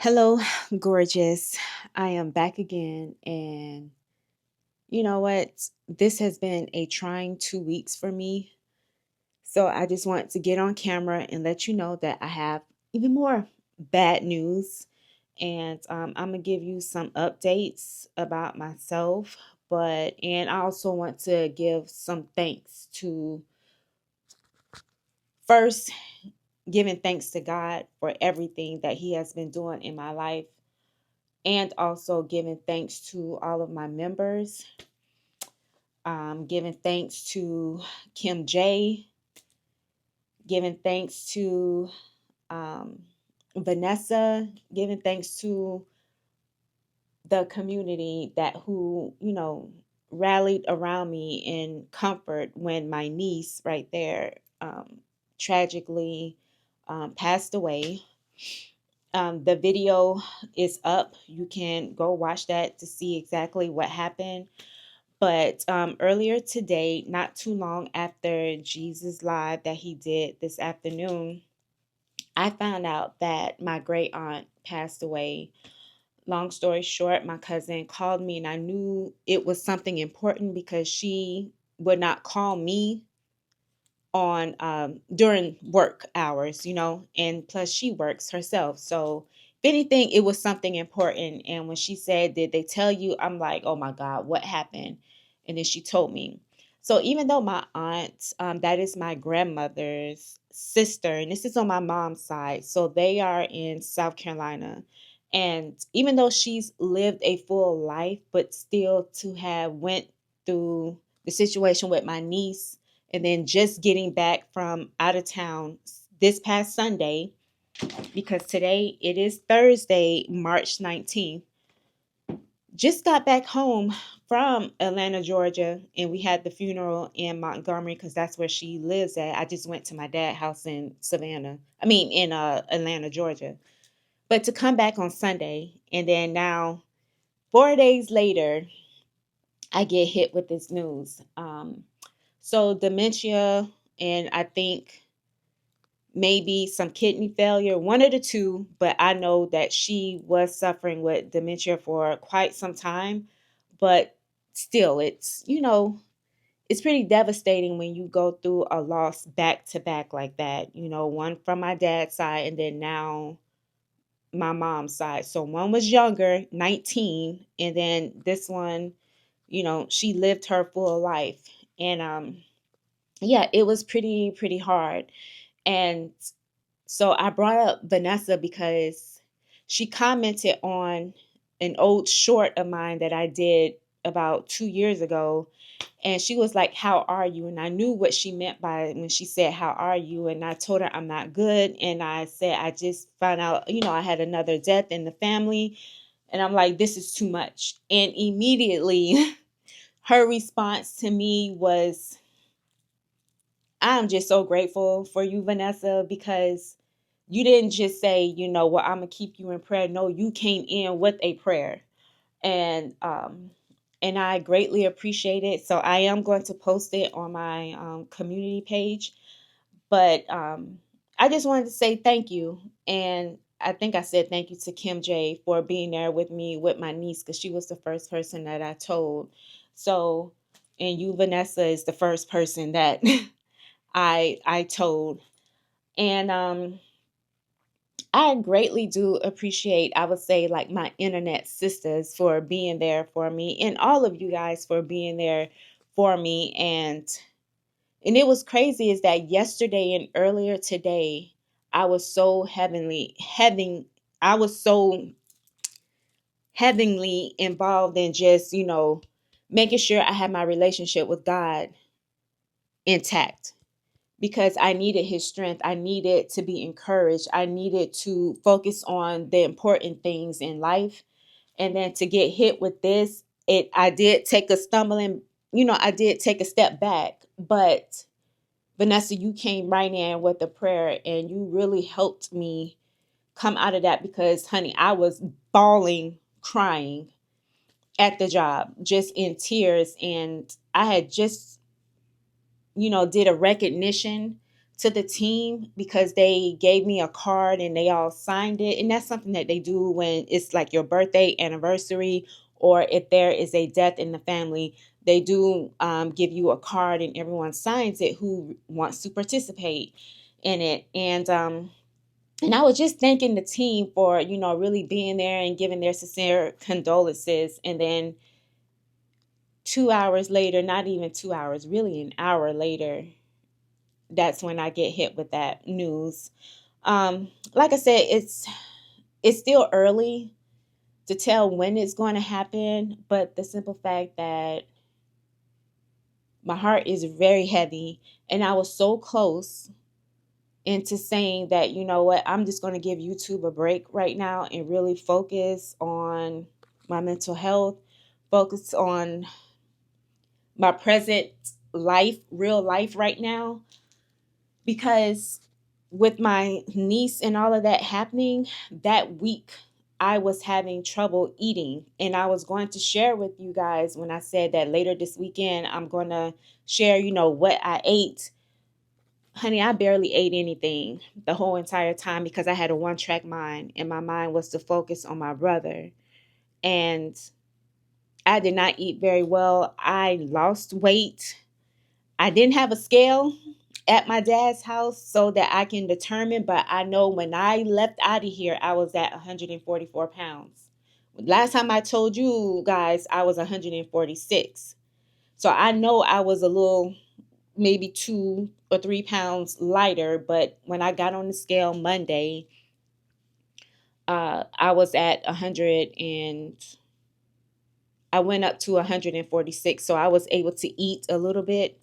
Hello, gorgeous. I am back again. And you know what? This has been a trying 2 weeks for me. So I just want to get on camera and let you know that I have even more bad news. And I'm going to give you some updates about myself. And I also want to give some thanks to first giving thanks to God for everything that He has been doing in my life and also giving thanks to all of my members, giving thanks to Kim J, giving thanks to um, Vanessa, giving thanks to the community that who rallied around me in comfort when my niece right there tragically passed away. The video is up. You can go watch that to see exactly what happened. But earlier today, not too long after Jesus Live that he did this afternoon, I found out that my great aunt passed away. Long story short, my cousin called me and I knew it was something important because she would not call me on during work hours, and plus she works herself. So if anything, it was something important. And when she said, "Did they tell you?" I'm like, "Oh my God, what happened?" And then she told me. So even though my aunt, that is my grandmother's sister, and this is on my mom's side, so they are in South Carolina. And even though she's lived a full life, but still to have went through the situation with my niece and then just getting back from out of town this past Sunday, because today it is Thursday, March 19th. Just got back home from Atlanta, Georgia, and we had the funeral in Montgomery because that's where she lives at. I just went to my dad's house in in Atlanta, Georgia. But to come back on Sunday, and then now 4 days later, I get hit with this news. So dementia, and I think maybe some kidney failure, one of the two, but I know that she was suffering with dementia for quite some time. But still, it's pretty devastating when you go through a loss back to back like that. One from my dad's side and then now my mom's side. So one was younger, 19, and then this one, she lived her full life. And yeah, it was pretty hard. And so I brought up Vanessa because she commented on an old short of mine that I did about 2 years ago. And she was like, "How are you?" And I knew what she meant by when she said, "How are you?" And I told her I'm not good. And I said, I just found out, I had another death in the family. And I'm like, this is too much. And immediately her response to me was, "I'm just so grateful for you, Vanessa, because you didn't just say, well, I'm gonna keep you in prayer." No, you came in with a prayer, and I greatly appreciate it. So I am going to post it on my community page. But I just wanted to say thank you, and I think I said thank you to Kim J for being there with me with my niece because she was the first person that I told. So, and you, Vanessa, is the first person that I told. And I greatly do appreciate, I would say, like my internet sisters for being there for me and all of you guys for being there for me. And it was crazy is that yesterday and earlier today, I was so I was so heavenly involved in just, making sure I had my relationship with God intact because I needed his strength. I needed to be encouraged. I needed to focus on the important things in life. And then to get hit with this, I did take a stumbling, I did take a step back. But Vanessa, you came right in with a prayer and you really helped me come out of that because, honey, I was bawling, crying at the job, just in tears. And I had just did a recognition to the team because they gave me a card and they all signed it. And that's something that they do when it's like your birthday, anniversary, or if there is a death in the family. They do give you a card and everyone signs it who wants to participate in it. And I was just thanking the team for, really being there and giving their sincere condolences. And then 2 hours later, not even 2 hours, really an hour later, that's when I get hit with that news. Like I said, it's still early to tell when it's going to happen, but the simple fact that my heart is very heavy, and I was so close into saying that, you know what, I'm just going to give YouTube a break right now and really focus on my mental health, focus on my present life, real life right now. Because with my niece and all of that happening, that week I was having trouble eating. And I was going to share with you guys when I said that later this weekend, I'm going to share, what I ate. Honey, I barely ate anything the whole entire time because I had a one track mind, and my mind was to focus on my brother. And I did not eat very well. I lost weight. I didn't have a scale at my dad's house so that I can determine, but I know when I left out of here, I was at 144 pounds. Last time I told you guys, I was 146. So I know I was a little, maybe 2 or 3 pounds lighter, but when I got on the scale Monday, I was at 100 and I went up to 146. So I was able to eat a little bit.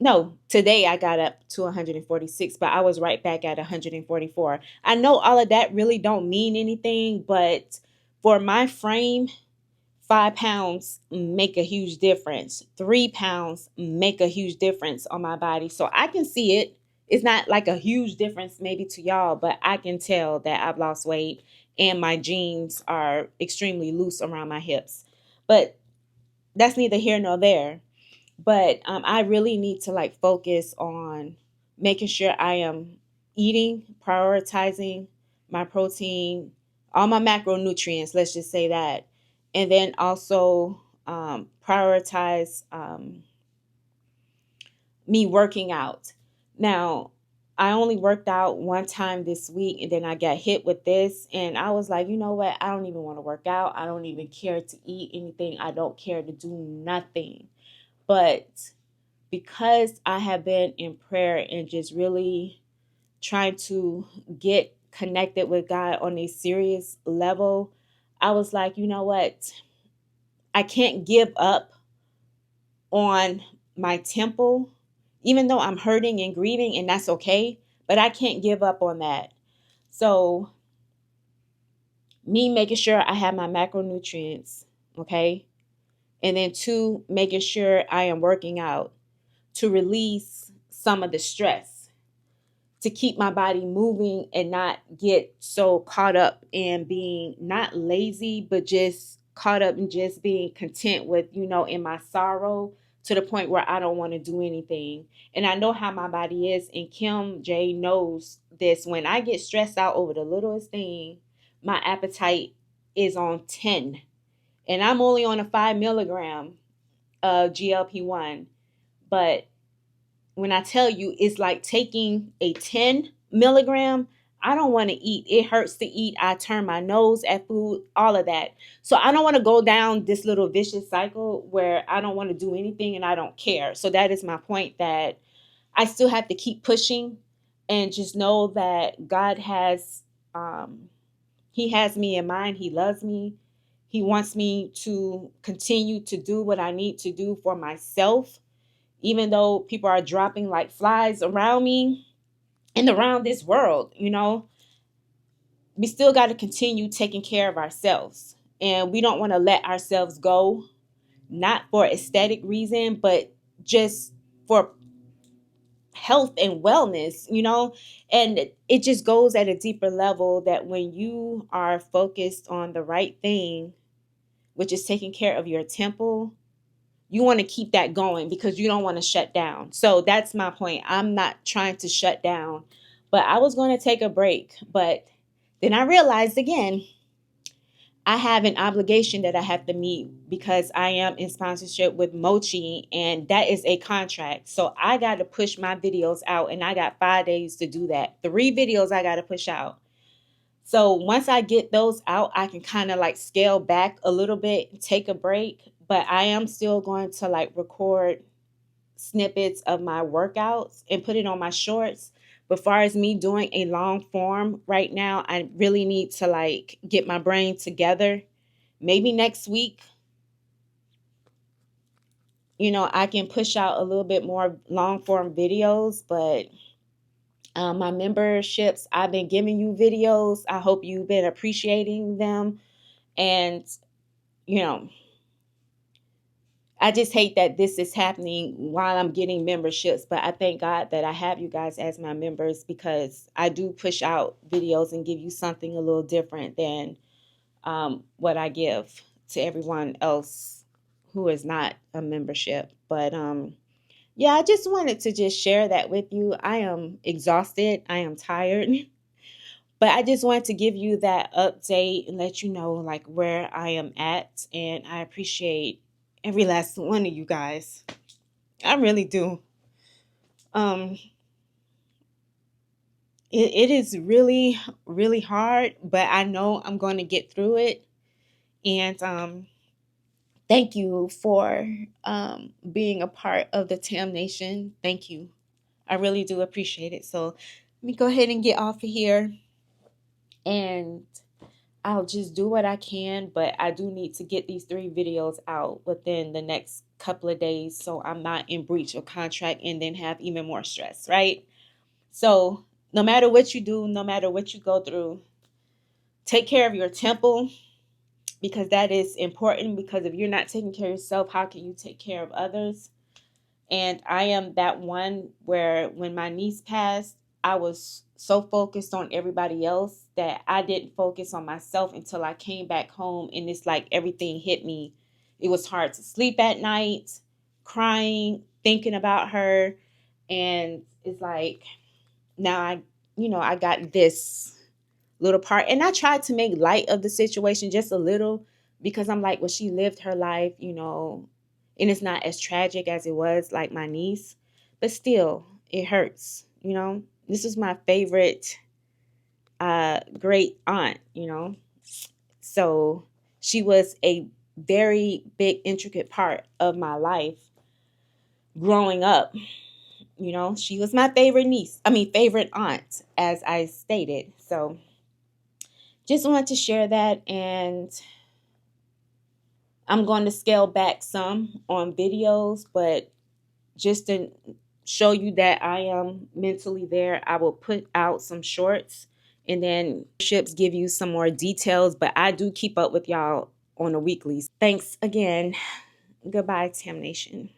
No, today I got up to 146, but I was right back at 144. I know all of that really don't mean anything, but for my frame, 5 pounds make a huge difference. 3 pounds make a huge difference on my body. So I can see it. It's not like a huge difference maybe to y'all, but I can tell that I've lost weight and my jeans are extremely loose around my hips. But that's neither here nor there. But I really need to like focus on making sure I am eating, prioritizing my protein, all my macronutrients, let's just say that. And then also prioritize me working out. Now, I only worked out one time this week and then I got hit with this. And I was like, you know what? I don't even want to work out. I don't even care to eat anything. I don't care to do nothing. But because I have been in prayer and just really trying to get connected with God on a serious level, I was like, you know what? I can't give up on my temple, even though I'm hurting and grieving, and that's okay, but I can't give up on that. So, me making sure I have my macronutrients, okay? And then two, making sure I am working out to release some of the stress, to keep my body moving and not get so caught up in being not lazy, but just caught up in just being content with, in my sorrow to the point where I don't want to do anything. And I know how my body is, and Kim J knows this. When I get stressed out over the littlest thing, my appetite is on 10. And I'm only on a 5 milligram of GLP-1. But when I tell you it's like taking a 10 milligram, I don't want to eat. It hurts to eat. I turn my nose at food, all of that. So I don't want to go down this little vicious cycle where I don't want to do anything and I don't care. So that is my point, that I still have to keep pushing and just know that God has, He has me in mind. He loves me. He wants me to continue to do what I need to do for myself, even though people are dropping like flies around me and around this world. We still got to continue taking care of ourselves. And we don't want to let ourselves go, not for aesthetic reason, but just for health and wellness. And it just goes at a deeper level that when you are focused on the right thing, which is taking care of your temple, you want to keep that going because you don't want to shut down. So that's my point. I'm not trying to shut down, but I was going to take a break. But then I realized again, I have an obligation that I have to meet because I am in sponsorship with Mochi, and that is a contract. So I got to push my videos out, and I got 5 days to do that. 3 videos I got to push out. So once I get those out, I can kind of like scale back a little bit, take a break, but I am still going to like record snippets of my workouts and put it on my shorts. But far as me doing a long form right now, I really need to like get my brain together. Maybe next week, I can push out a little bit more long form videos, but my memberships, I've been giving you videos. I hope you've been appreciating them. And, you know, I just hate that this is happening while I'm getting memberships, but I thank God that I have you guys as my members because I do push out videos and give you something a little different than what I give to everyone else who is not a membership. But yeah, I just wanted to just share that with you. I am exhausted. I am tired. But I just wanted to give you that update and let you know like where I am at. And I appreciate every last one of you guys. I really do. Um, it is really, really hard, but I know I'm going to get through it. And thank you for being a part of the Tam Nation. Thank you. I really do appreciate it. So let me go ahead and get off of here. And I'll just do what I can, but I do need to get these 3 videos out within the next couple of days so I'm not in breach of contract and then have even more stress, right? So no matter what you do, no matter what you go through, take care of your temple because that is important, because if you're not taking care of yourself, how can you take care of others? And I am that one where when my niece passed, I was so focused on everybody else that I didn't focus on myself until I came back home. And it's like everything hit me. It was hard to sleep at night, crying, thinking about her. And it's like now I got this little part. And I tried to make light of the situation just a little because I'm like, well, she lived her life, and it's not as tragic as it was like my niece, but still, it hurts. This is my favorite great aunt. So she was a very big, intricate part of my life growing up. She was my favorite aunt, as I stated. So just wanted to share that, and I'm going to scale back some on videos, but just to show you that I am mentally there, I will put out some shorts and then ships give you some more details, but I do keep up with y'all on a weekly. Thanks again. Goodbye, Tam Nation.